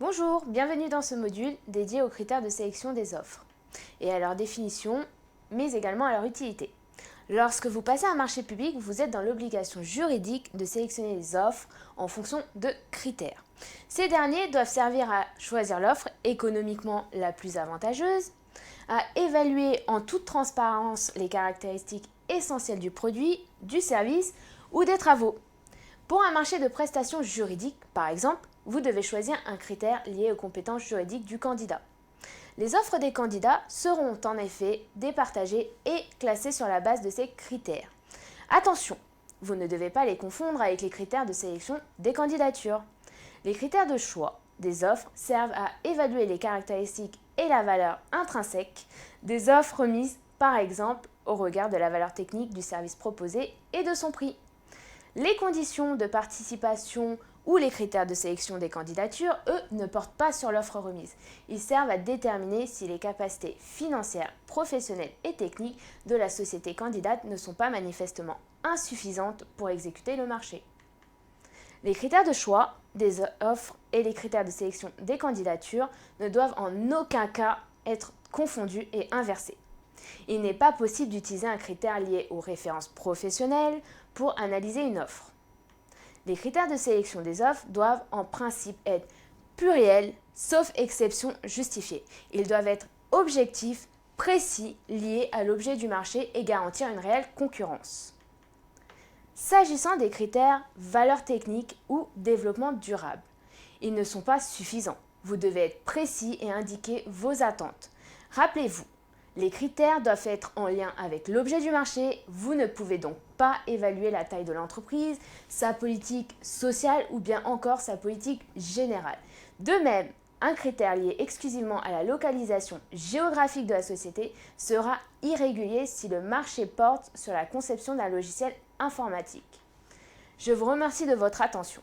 Bonjour, bienvenue dans ce module dédié aux critères de sélection des offres et à leur définition, mais également à leur utilité. Lorsque vous passez un marché public, vous êtes dans l'obligation juridique de sélectionner les offres en fonction de critères. Ces derniers doivent servir à choisir l'offre économiquement la plus avantageuse, à évaluer en toute transparence les caractéristiques essentielles du produit, du service ou des travaux. Pour un marché de prestations juridiques, par exemple, vous devez choisir un critère lié aux compétences juridiques du candidat. Les offres des candidats seront en effet départagées et classées sur la base de ces critères. Attention, vous ne devez pas les confondre avec les critères de sélection des candidatures. Les critères de choix des offres servent à évaluer les caractéristiques et la valeur intrinsèque des offres remises, par exemple, au regard de la valeur technique du service proposé et de son prix. Les conditions de participation ou les critères de sélection des candidatures, eux, ne portent pas sur l'offre remise. Ils servent à déterminer si les capacités financières, professionnelles et techniques de la société candidate ne sont pas manifestement insuffisantes pour exécuter le marché. Les critères de choix des offres et les critères de sélection des candidatures ne doivent en aucun cas être confondus et inversés. Il n'est pas possible d'utiliser un critère lié aux références professionnelles pour analyser une offre. Les critères de sélection des offres doivent en principe être pluriels, sauf exception justifiée. Ils doivent être objectifs, précis, liés à l'objet du marché et garantir une réelle concurrence. S'agissant des critères valeur technique ou développement durable, ils ne sont pas suffisants. Vous devez être précis et indiquer vos attentes. Rappelez-vous, les critères doivent être en lien avec l'objet du marché. Vous ne pouvez donc pas évaluer la taille de l'entreprise, sa politique sociale ou bien encore sa politique générale. De même, un critère lié exclusivement à la localisation géographique de la société sera irrégulier si le marché porte sur la conception d'un logiciel informatique. Je vous remercie de votre attention.